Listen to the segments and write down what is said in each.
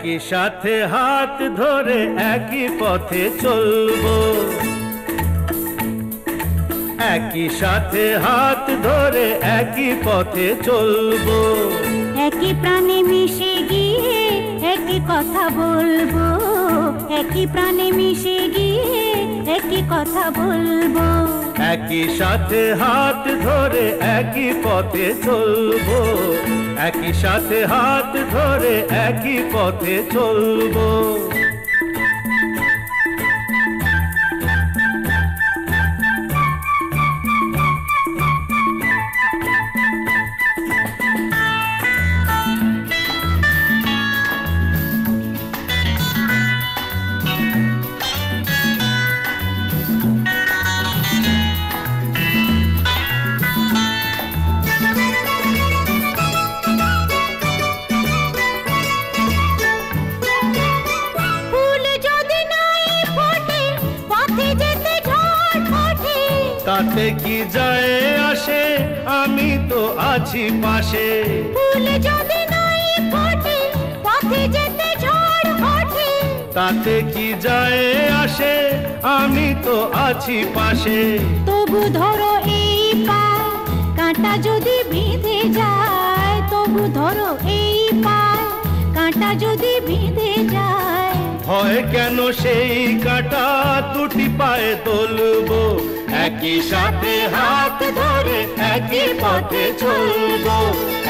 একই সাথে হাত ধরে একই পথে চলবো, একই সাথে হাত ধরে একই পথে চলবো, একই প্রাণে মিশে গিয়ে একই কথা বলবো, একই প্রাণে মিশে গিয়ে একই কথা বলবো, একই সাথে হাত ধরে একই পথে চলবো, একই সাথে হাত ধরে একই পথে চলবো। তাতে কি যায় আসে, আমি তো আছি পাশে। ফুল যদি নাই ফোটে পথে যেতে ঝড় ওঠে, তাতে কি যায় আসে, আমি তো আছি পাশে। তবু ধরো এই পায় কাঁটা যদি বিঁধে যায়, তবু ধরো এই পায় কাঁটা যদি বিঁধে যায়। ভয় কেন সেই কাঁটা দুটি পায়ে তুলবো, একই সাথে হাত ধরে একই পথে চলবো,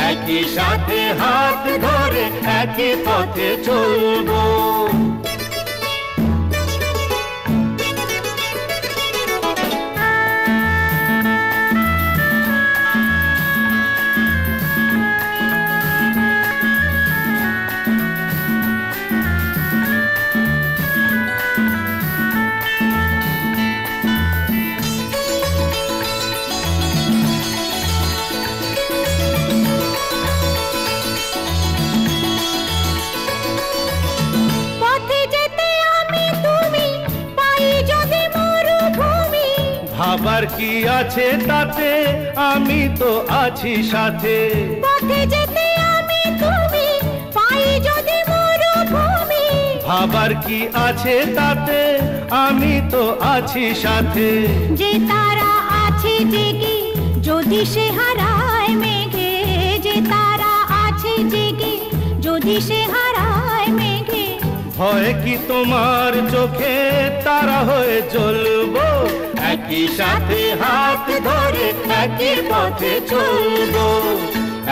একই সাথে হাত ধরে একই পথে চলবো। ভাবার কি আছে তাতে, আমি তো আছি সাথে। পথে যেতে আমি তুমি পাই যদি মরুভূমি, ভাবার কি আছে তাতে, আমি তো আছি সাথে। যে তারা আছে জেগে যদি সে হারায় মেঘে, যে তারা আছে জেগে যদি সে হারায় মেঘে। ভয় কি তোমার চোখে তারা হয়ে চলবো, একই সাথে হাত ধরে একই পথে চলবো,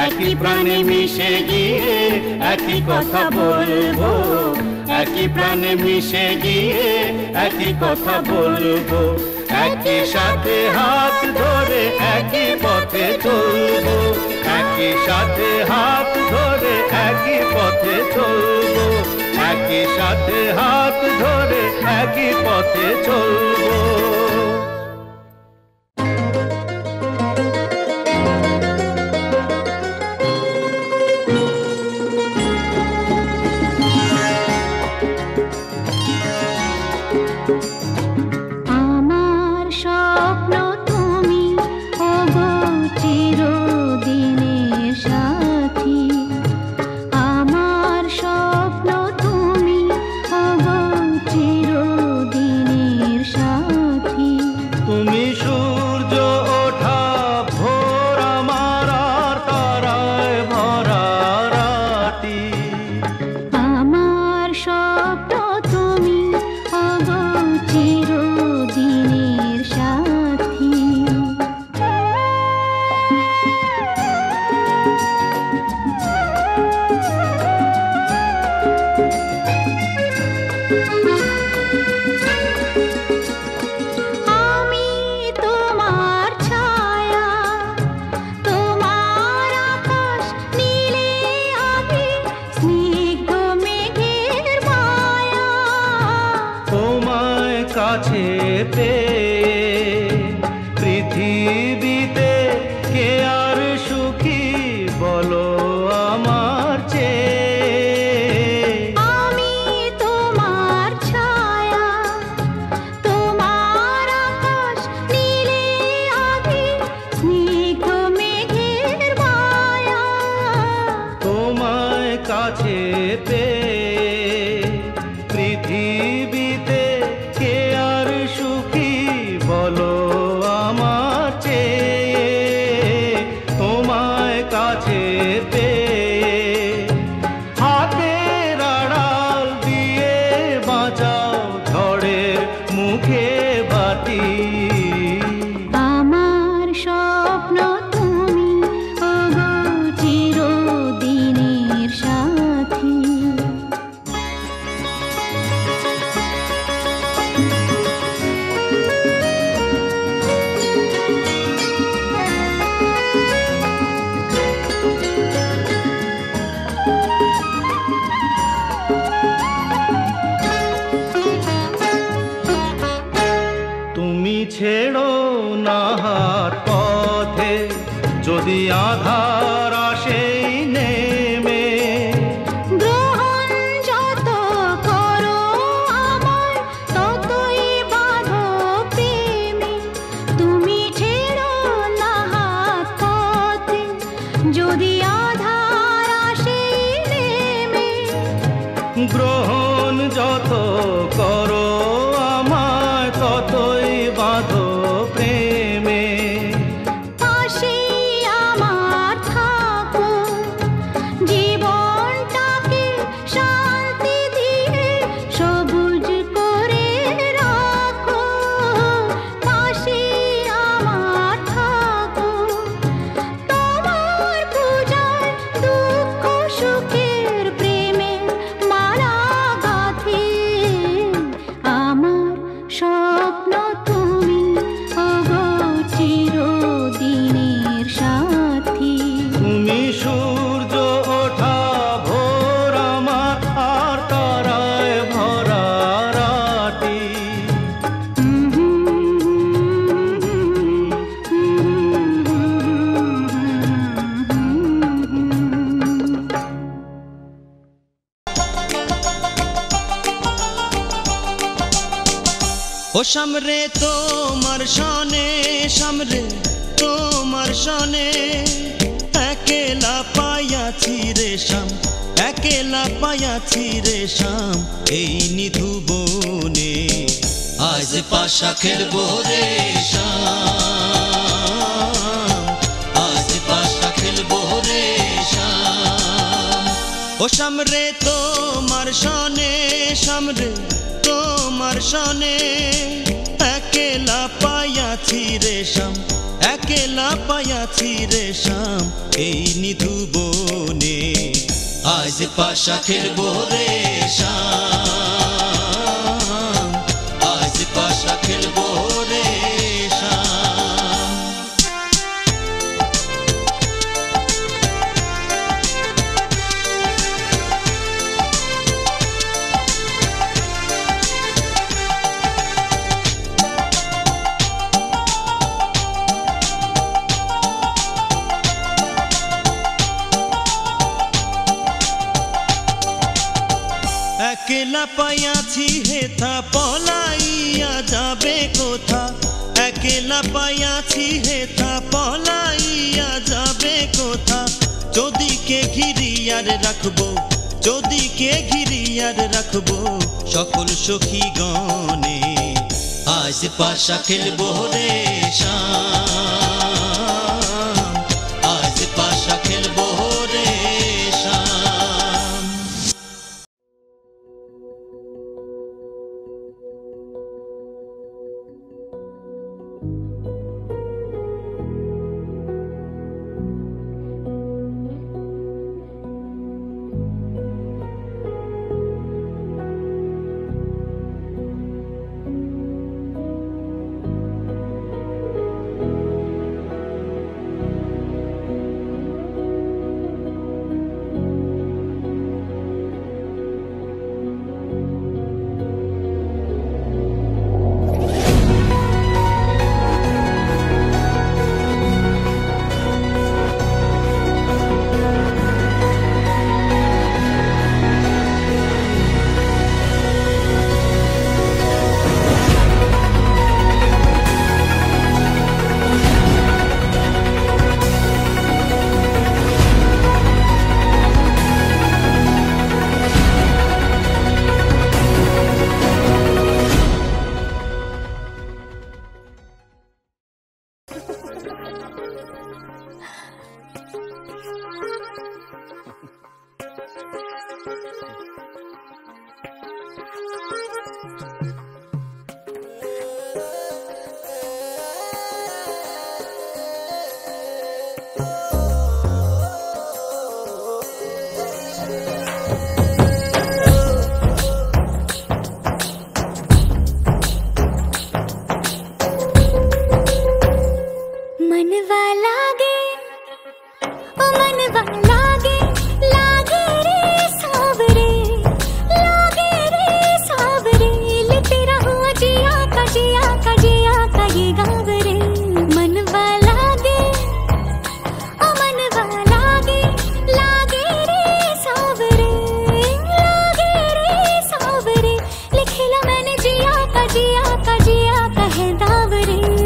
একই প্রাণে মিশে গিয়ে একই কথা বলবো, একই প্রাণে মিশে গিয়ে একই কথা বলবো, একই সাথে হাত ধরে একই পথে চলবো, একই সাথে হাত ধরে একই পথে চলবো, একই সাথে হাত ধরে একই পথে চলবো। আমার স্বপ্ন তুমি ওগো চিরদিনের সাথী, আমার স্বপ্ন তুমি ওগো চিরদিনের সাথী। তুমি সূর্য ওঠা ভোর আমার আর তারায় ভরা রাতি, আমার স্বপ্ন তুমি ওগো চিরদিনের সাথী। আমি তোমার ছায়া, তোমার আকাশ নীলে আমি স্নিগ্ধ মেঘের মায়া। তোমায় কাছে পেয়ে পৃথিবীতে কে আর সুখী বলো আমার চেয়ে। আমি তোমার ছায়া, তোমার আকাশ নীলে আমি স্নিগ্ধ মেঘের মায়া। তোমায় কাছে পেয়ে পৃথিবীতে কে আর সুখী বলো আমার চেয়ে, তোমায় কাছে পেয়ে। হাতের আড়াল দিয়ে বাঁচাও ঝড়ের মুখে বাতি। আমার স্বপ্ন তুমি ওগো চিরদিনের সাথী। তুমি ছেড়ো না হাত পথে যদি আধার আসে নেমে। গ্রহণ যত করো আমার ততই বাঁধো প্রেমে। তুমি ছেড়ো না হাত পথে যদি আধার আসে নেমে। গ্রহণ যত করো আমায় ততই বাঁধো প্রেমে। পাশে আমার থাকো জীবনটাকে শান্তি দিয়ে সবুজ করে রাখো। পাশে আমার থাকো তোমার পূজায় দুঃখ সুখের প্রেমের মালা গাঁথি। আমার স্বপ্ন তুমি ওগো চিরদিনের সাথী। তুমি সূর্য ওঠা ভোর আমার আর তারায় ভরা রাতি। ও সামরে তোমার সনে, সামরে তোমার সনে, একেলা পাইয়াছি রে শাম, একেলা পাইয়াছি রে শাম, এই নিধু বনে আজ পাশা খেলবো রে শাম, আজ পাশা খেলবো রে শাম। ও সামরে তোমার সনে, সামরে তোমার সনে, একেলা পাইয়াছি রে শাম, একেলা পাইয়াছি রে শাম, এই নিধু বনে আজ পাশা খেলবো রে শাম, আজ পাশা খেলবো রে শাম। একেলা পাইয়াছি হেথা পলাইয়া যাবে কোথা, একেলা পাইয়াছি হেথা পলাইয়া যাবে কোথা। যদি কে ঘিরিয়ার রাখবো, যদি কে ঘিরিয়ার রাখবো সকল সখী গণে আজ পাশা খেলবো রে শাম, আজ পাশা খেলবো রে শাম।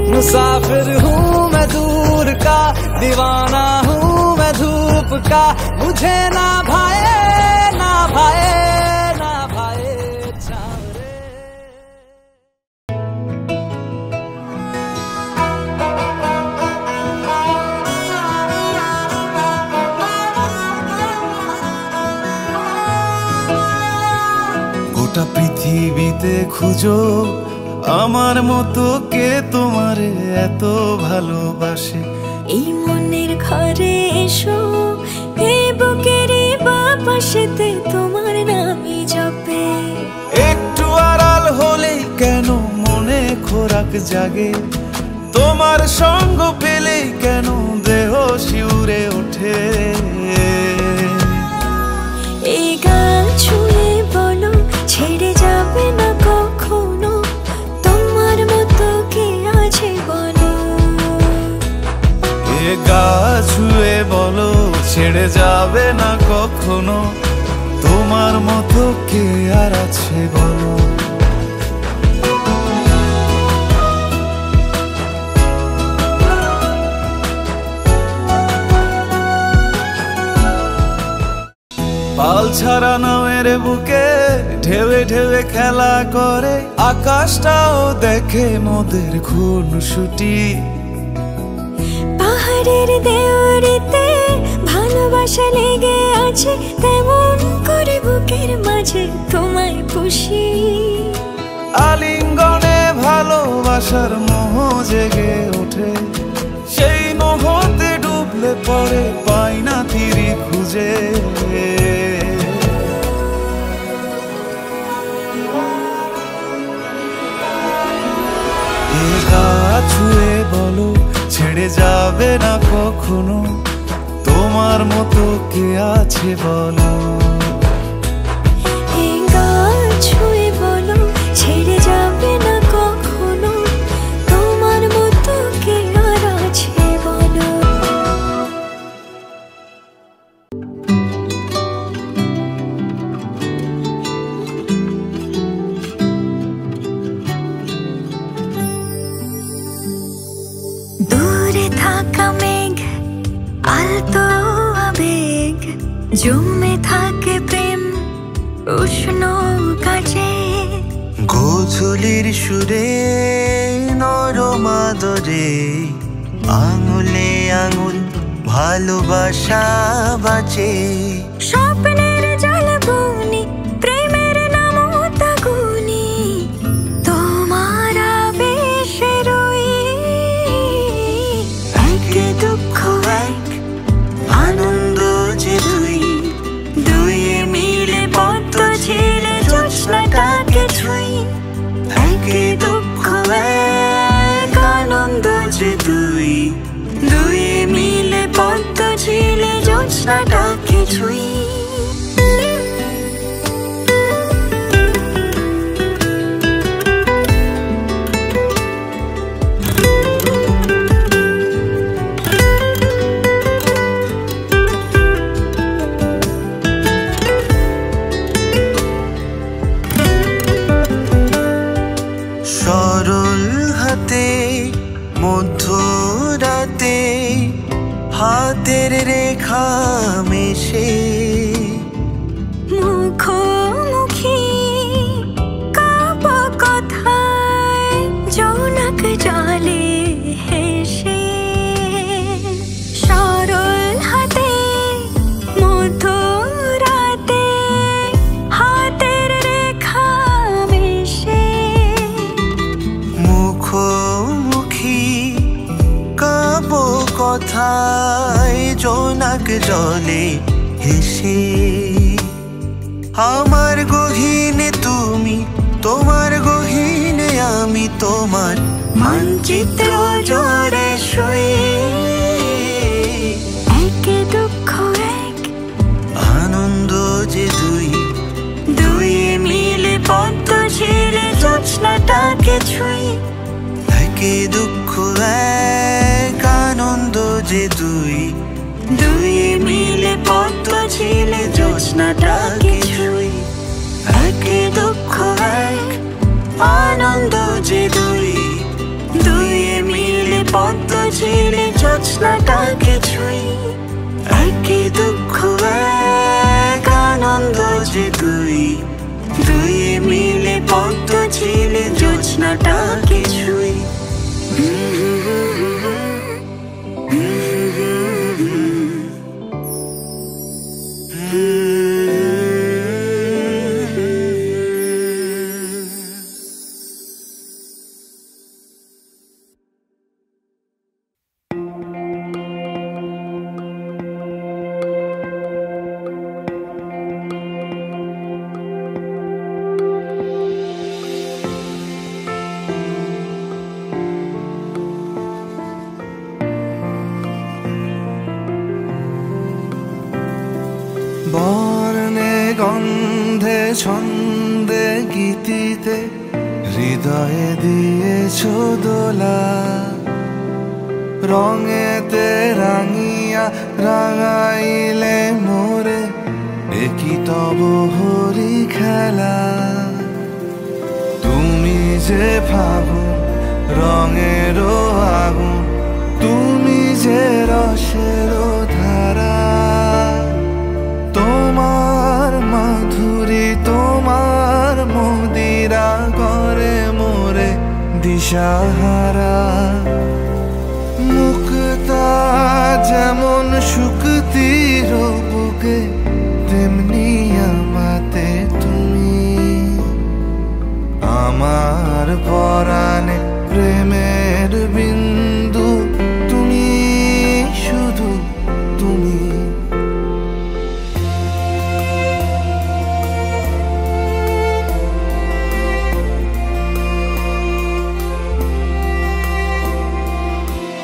मुसाफिर हूँ मैं दूर का, दीवाना हूँ मैं धूप का, मुझे ना भाए ना भाए ना भाए छावरे। গোটা পৃথিবীতে খুঁজো আমার মতো কে তোমারে এত ভালোবাসে। এই মনের ঘরে এসো, এই বুকের বাপাশেতে তোমার নামই জপে। একটু আড়াল হলেই কেন মনে খোরাক জাগে, তোমার সঙ্গ পেলেই কেন দেহ শিউরে ওঠে। এই গান ছুঁয়ে বলো ছেড়ে যাবে না কখনো, তোমার মতো কে আছে বলো। এ গা ছুঁয়ে বলো ছেড়ে যাবে না কখনো, তোমার মতো কে আর আছে বলো। পাল ছাড়া নামের বুকে ঢেউে ঢেউে খেলা করে, আকাশটাও দেখে মোদের খুনসুটি। পাহাড়ের দেওয়ারিতে ভালোবাসা লেগে আছে, তেমন করে বুকের মাঝে তোমায় পুষি। আলিঙ্গনে ভালোবাসার মোহ জেগে ওঠে, সেই মোহতে ডুবলে পরে পাই না তীরে খুঁজে। এ গা ছুঁয়ে বলো ছেড়ে যাবে না কখনো, তোমার মতো কে আছে বলো। এই গান ছুঁয়ে বলো ছেড়ে যাবে না কখনো, তোমার মতো কে আর আছে বলো। দূরে থাকা মেঘ আলতো আবেগ, জমে থাকে প্রেম উষ্ণ কাছে। গোধূলির সুরে নরম আদরে, আঙুলে আঙুল ভালোবাসা বাঁচে। স্বপ্নের জাল বুনি প্রেমের নাম তাগুনি, তোমার আবেশে রই। এক দুঃখ এক আনন্দ যে দুই, দুই মিলে পদ্ম ঝিলে জ্যোৎস্নাটাকে ছুঁই। এক দুঃখ এক আনন্দ যে দুই, দুই মিলে পদ্ম ঝিলে জ্যোৎস্নাটাকে ছুঁই। সরল হাতে মধ্যরাতে হাতের রেখা মেশে। মুখোমুখি কাবা কথায় জৌনাক জলে হেসে। সরল হাতে মধ্যরাতে হাতের রেখা মেশে। কথায় জোনাক জলে হেসে আমার গহীনে তুমি, তোমার গহীনে আমি, তোমার মানচিত্র জোরে শুয়ে একে দুঃখ এক আনন্দ যে দুই, দুই মিলে পদ্ম ছেড়ে জোৎস্নাটাকে ছুঁই। একে দুঃখ এক আনন্দ যে দুই, দুই মিলে পদ্ম ছেড়ে জোৎস্নাটাকে ছুঁই। একে দুঃখ এক আনন্দ যে দুই, দুই মিলে পদ্ম ছেড়ে জোৎস্নাটাকে ছুঁই। একে দুঃখ এক আনন্দ যে দুই, দুই মিলে পদ্ম ছেড়ে জোৎস্নাটাকে ছুঁই। বর্ণে গন্ধে ছন্দে গীতিতে হৃদয়ে দিয়েছ দোলা, রঙেতে রাঙিয়া রাঙাইলে মোরে একই তব হরি খেলা। তুমি যে ফাগুন রঙেরও আগুন, তুমি যে রসেরও ধারা, তোমার মাধুরী তোমার মদিরা করে মোরে দিশাহারা। মুক্তা যেমন শুকতির বুকে, তেমনি আমাতে তুমি, আমার পরাণে প্রেমের বিন্দু তুমি, শুধু তুমি।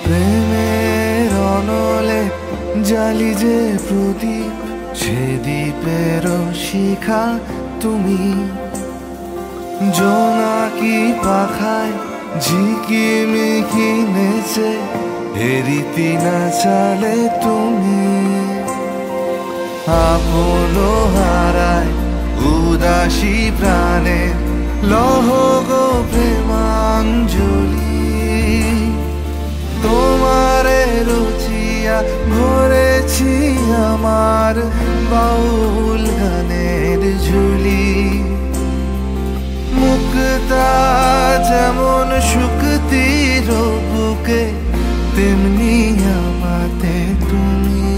প্রেমের অনলে জালি যে প্রদীপ, সে দ্বীপের শিখা তুমি। জোনাকি পাখায় ঝিকিমিকি নেচে এরিতি না চালে তুমি। আপন হারায় উদাসী প্রাণে লহ গো প্রেমাঞ্জলি। তোমারে রুচিয়া ভরেছি আমার বাউল গানের ঝুলি। মুক্তা যেমন শুকতির বুকে, তেমনি আমাতে তুমি,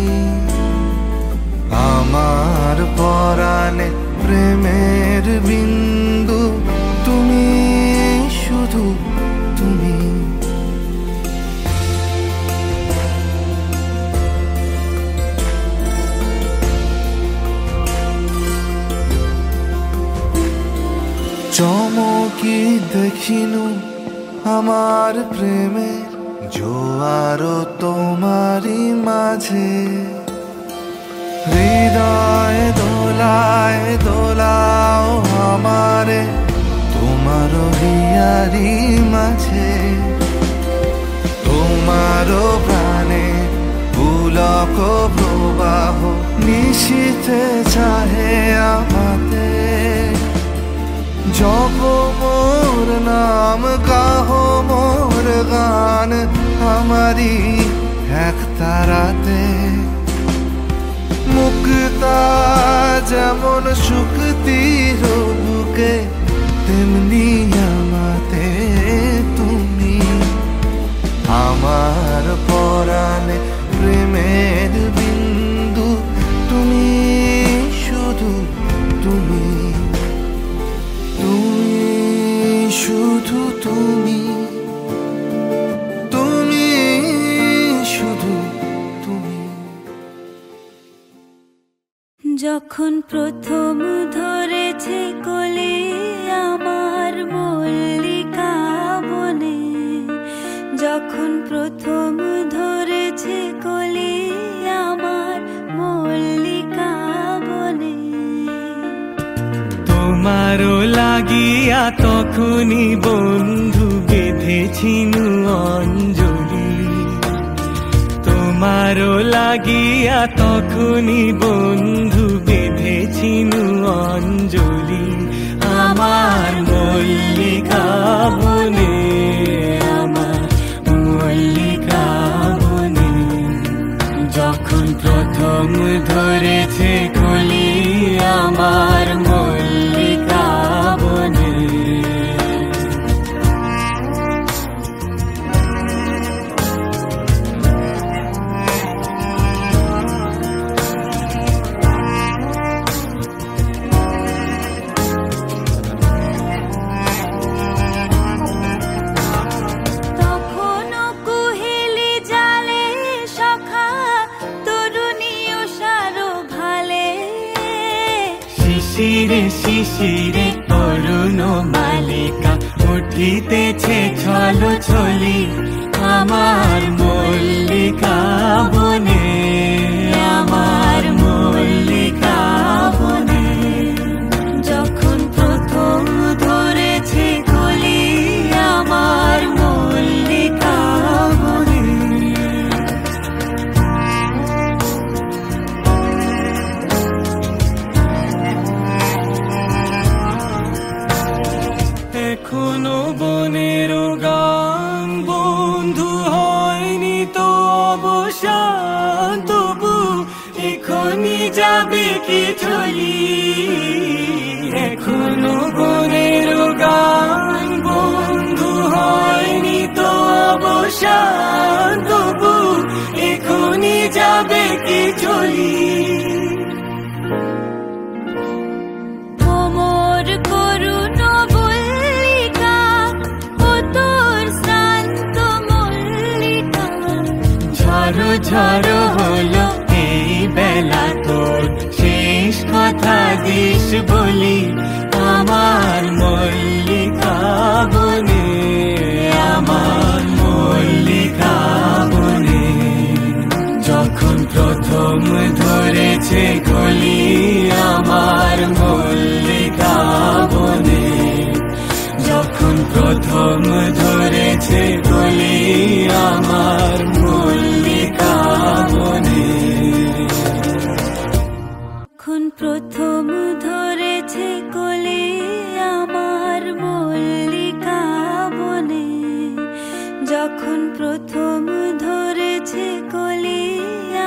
আমার পরাণে প্রেমের বিন্দু তুমি, শুধু তুমি। চমকি দেখিনু আমার প্রেমের জোয়ার তোমারই মাঝে। হৃদয় দোলায় দোলাও আমারে তোমার হিয়ারি মাঝে। তোমার প্রাণে পুলক প্রবাহ নিশীথে চাহে আমাতে। জপ মোর নাম কাহ মোর গান আমারি এক তারাতে। মুক্তা যেমন শুকতির বুকে, তেমনি আমাতে তুমি, আমার পরাণে প্রেমের বিন্দু তুমি, শুধু তুমি, তুমি, শুধু তুমি, তুমি, শুধু যখন প্রথম ধরেছে কোলে আমার মল্লিকা বনে, যখন প্রথম ধরেছে কোলে আমার মল্লিকা বনে। তোমারও লাগিয়া তখনই বন্ধু বেঁধেছিনু অঞ্জলি, তোমারও লাগিয়া তখনই বন্ধু বেঁধেছিনু অঞ্জলি। আমার মল্লিকা বনে, আমার মল্লিকা বনে, যখন প্রথম ধরেছে কলি আমার মল্লিকা বনে। শিশিরে শিশিরে তরুণ মালিকা উঠিতেছে ছলো ছলি আমার মল্লিকা বনে, আমার মল্লিকা বনে, যখন প্রথম ধরেছে কলি আমার মল্লিকা বনে। এখনো বনের গান বন্ধু হয়নি তো অবসান, তবু এখনই যাবে কি চলি। এখনো বনের গান বন্ধু হয়নি তো অবসান, তবু এখনই যাবে কি চলি। ঝড়ো ঝড়ো হলো এই বেলা তোর শেষ কথা দিস বলি আমার মল্লিকা বনে, আমার মল্লিকা বনে, যখন প্রথম ধরেছে কলি আমার মল্লিকা বনে, যখন প্রথম ধরেছে কলি আমার মল্লিকা বনে। যখন প্রথম ধরেছে কোলে আমার মল্লিকা বনে, যখন প্রথম ধরেছে কোলে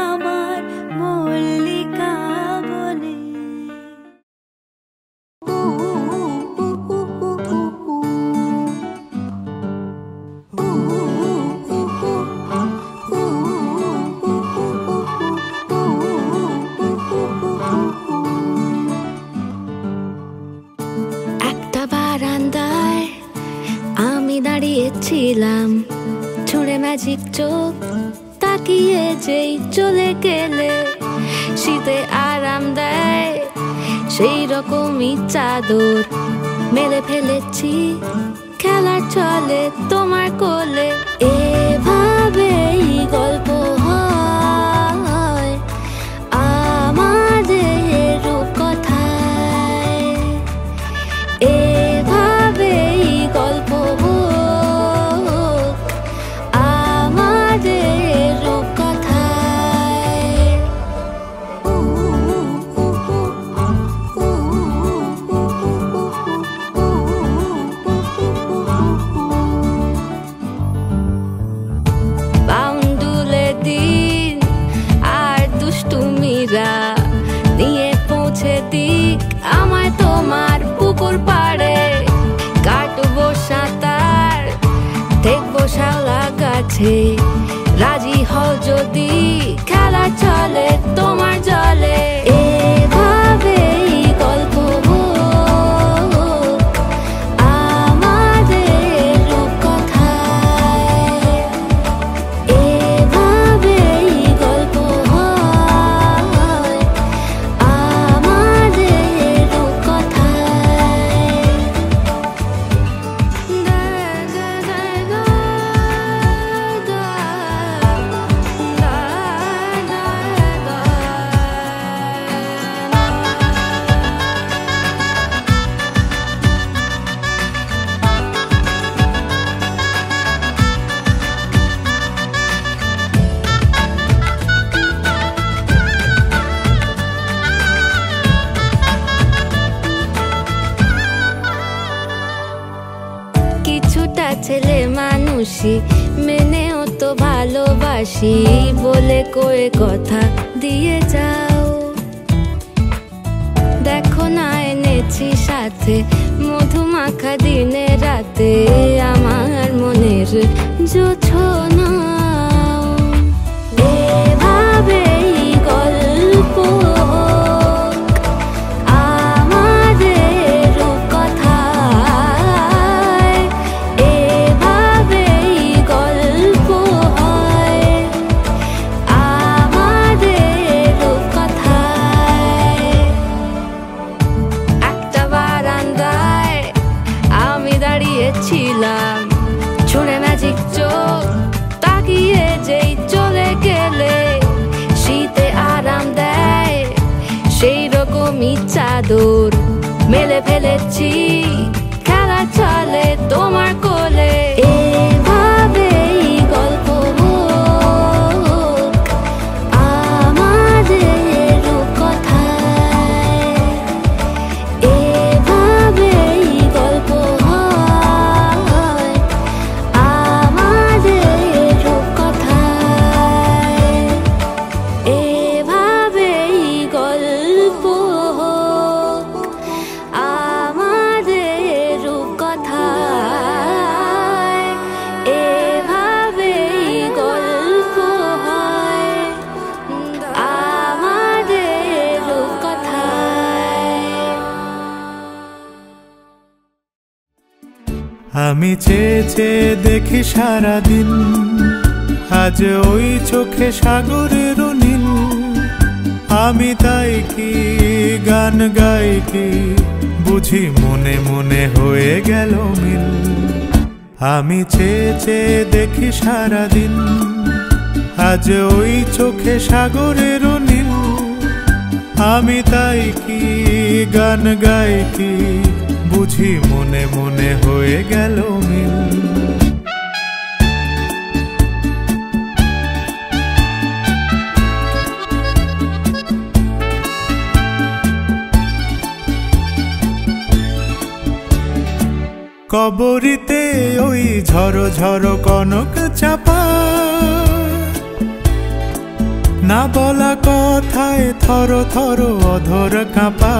আমার মল্লিকা বনে। বারান্দায় আমি দাঁড়িয়েছিলাম, ছুঁড়ে ম্যাজিক চোখ তাকিয়ে যেই চলে গেলে, শীতে আরাম দেয় সেই রকমই চাদর মেলে ফেলেছি খেলার চলে তোমার কোলে। এভাবেই গল্প হয় আমাদের রূপকথায়, এভাবেই গল্প হোক আমাদের রূপকথায়। বাউন্ডুলে দিন আর দুষ্টুমিরা নিয়ে পৌঁছে দিক আমায় তোমার পুকুর পাড়ে, কাটবো সাঁতার দেখবো শাওলা গাছে, রাজি হও যদি খেলা চলে তোমার জলে। এভাবেই গল্প হোক আমাদের রূপকথায়, এভাবেই গল্প হয় কিছুটা ছেলে মানুষই মেনেও তো ভালোবাসি বলে কয়ে কথা দিয়ে যাও। দেখো না এনেছি সাথে মধুমাখা দিনে রাতে আমার মনের জোছনা। এভাবেই গল্প আমাদের কথায়, এভাবেই গল্প হয় আমাদের কথায়। একটা বারান্দায় আমি দাঁড়িয়েছিলাম, ছুঁড়ে ম্যাজিক চোখ তাকিয়ে যেই চলে গেলে শীতে আরাম দেয় সেই রকমই চাদর মেলে ফেলেছি খেলা চলে তোমার কোলে। এভাবেই গল্প হোক আমাদের কথায়, এভাবেই গল্প হয় আমাদের কথায়, এভাবেই গল্প হোক আমাদের কথায়, এভাবেই গল্প হয় আমাদের কথায়। আমি চেয়ে চেয়ে দেখি সারাদিন, আজ ওই চোখে সাগরের নীল। আমি তাই কি গান গাই কি বুঝি মনে মনে হয়ে গেল মিল। আমি চেয়ে চেয়ে দেখি সারাদিন, আজ ওই চোখে সাগরের নীল। আমি তাই কি গান গাই কি বুঝি মনে মনে হয়ে গেল মিল। কবরিতে ওই ঝড়ো ঝড়ো কনক চাপা, না বলা কথায় থর থর অধর কাঁপা।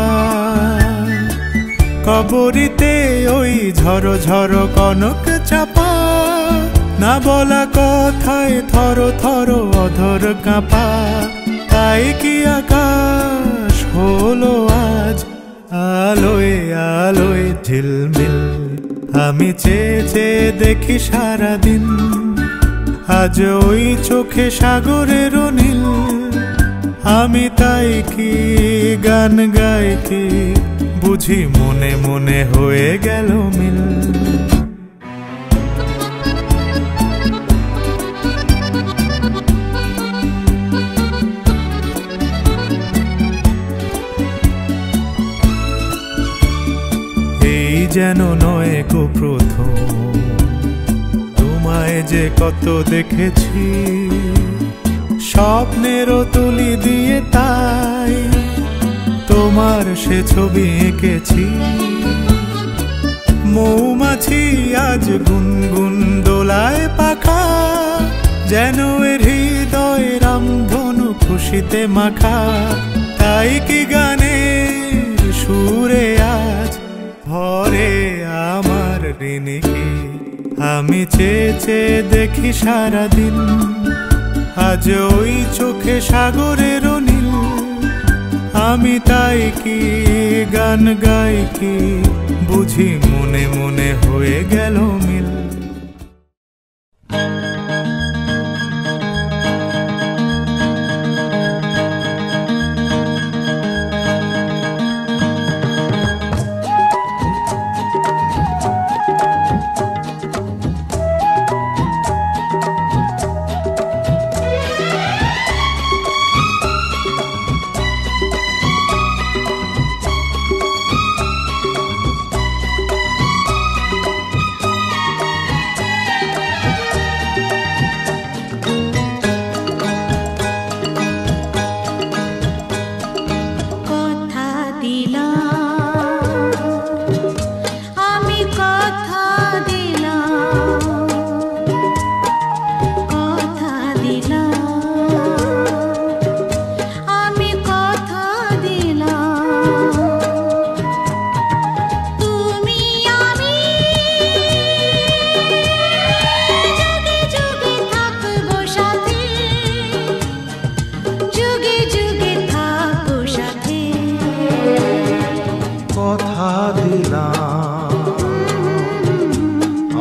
কবরিতে ওই ঝড়ো ঝড়ো কনক চাপা, না বলা কথায় থর থর অধর কাঁপা। তাই কি আকাশ হলো আজ আলোয় আলোয় ঝিলমিল। আমি চেয়ে চেয়ে দেখি সারাদিন, আজ ওই চোখে সাগরের নীল। আমি তাই কি গান গাই কি বুঝি মনে মনে হয়ে গেল মিল। এই যেন নয় গো প্রথম, তোমায় যে কত দেখেছি স্বপ্নেরও তুলি দিয়ে, তাই তোমার সে ছবি এঁকেছি। মৌমাছি আজ গুনগুন দোলায় পাখা, যেন এর হৃদয় রামধনু খুশিতে মাখা। তাই কি গানের সুরে আজ ভরে আমার ঋণীকে। আমি চেয়ে চেয়ে দেখি সারাদিন, আজ ওই চোখে সাগরের নীল। আমি তাই কি গান গাই কি বুঝি মনে মনে হয়ে গেল মিল।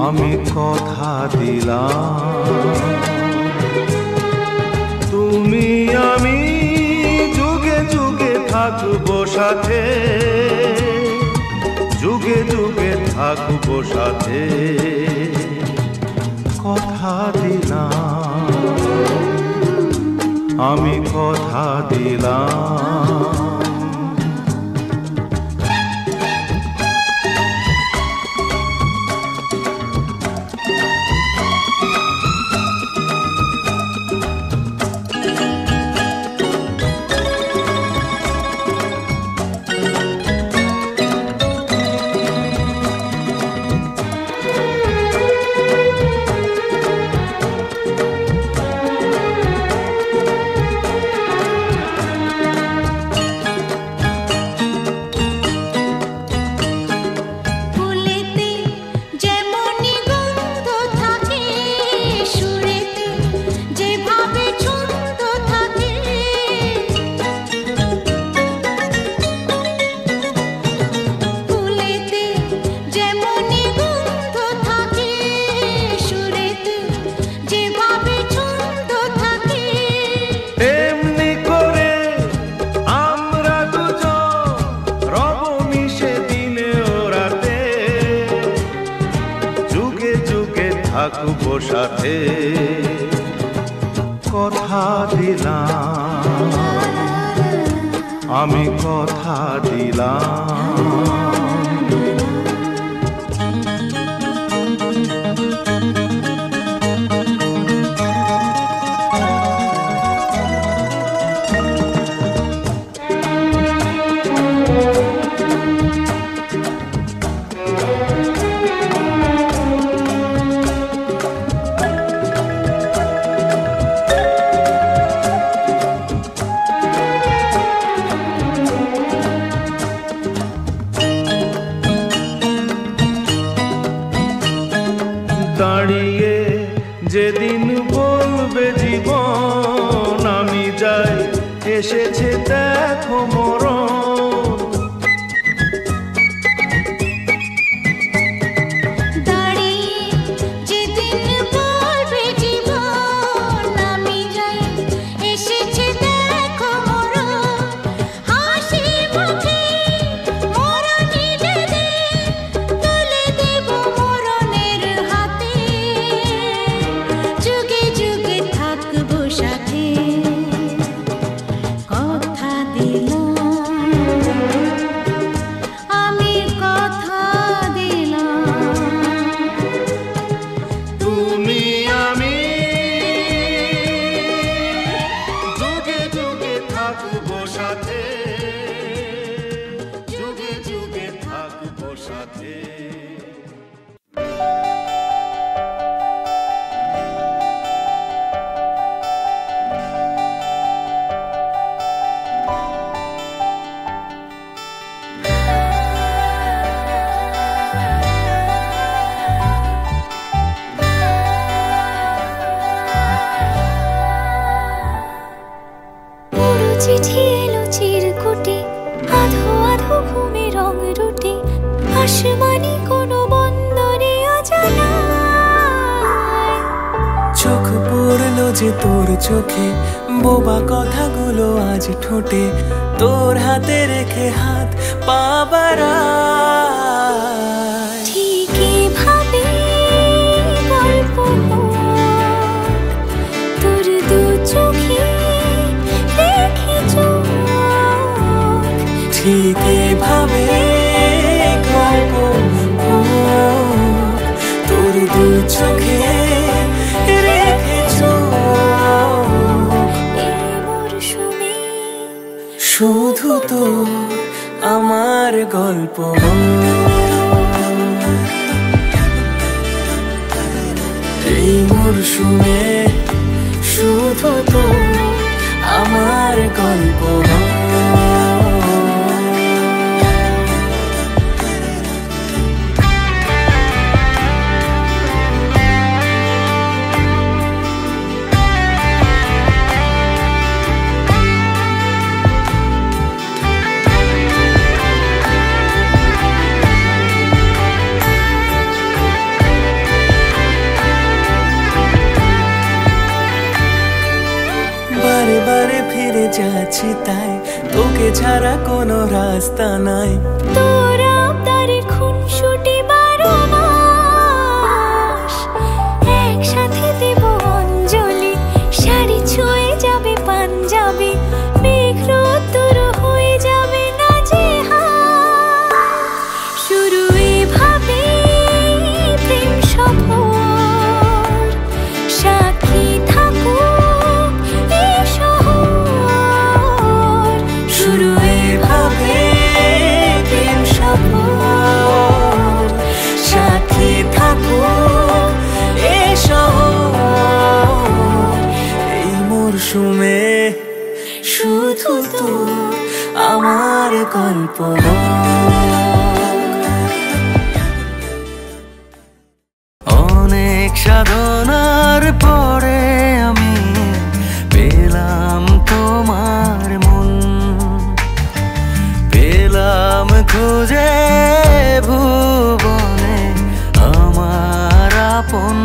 আমি কথা দিলাম তুমি আমি যুগে যুগে থাকবো সাথে, যুগে যুগে থাকবো সাথে, কথা দিলাম আমি কথা দিলাম। থাকবো সাথে, কথা দিলাম আমি কথা দিলাম। দাঁড়িয়ে যেদিন বলবে জীবন আমি যাই এসেছে দেখো মরণ, দাঁড়িয়ে যেদিন বলবে জীবন আমি যাই এসেছে দেখো মরণ, হাসি মুখে মরণ নিজেদের তুলে দেব মরণের হাতে, যুগে যুগে থাকবো সাথে, কথা দিলাম আমি কথা দিলাম। তুমি আমি যুগে যুগে থাকবো সাথে, যুগে যুগে থাকবো সাথে। পুরো চিঠি এলো চিরকুটে, আধো আধো ঘুমে রং রুটে, আসমানি কোনো বন্দরে অজানায়। চোখ পড়লো যে তোর চোখে, বোবা কথাগুলো আজ ঠোঁটে, তোর হাতে রেখে হাত পা বাড়ায়। ঠিক এভাবে গল্প হোক, তোর দু চোখে রেখে চোখ, ঠিক এভাবে গল্প হোক, তোর দু চোখে রেখে চোখ। এই মরশুমে শুধু তো আমার গল্প, এই মরশুমে শুধু তো আমার গল্প। যাচ্ছি তাই, তোকে ছাড়া কোনো রাস্তা নাই। তোরা তারে খুনসুটি 12 মাস একসাথে দেব অঞ্জলি, শাড়ি ছুঁয়ে যাবে পাঞ্জাবি, মেঘ রোদ্দুর হয়ে যাবে না যে শুরু এভাবে প্রেম সফর, সাক্ষী থাকুক এই শহর। শুরু এভাবে প্রেম সফর, সাক্ষী থাকুক এই শহর। এই মরশুমে শুধু তো আমার গল্প। অনেক সাধনার পরে আমি পেলাম তোমার মন, পেলাম খুঁজে ভুবনে আমার আপন।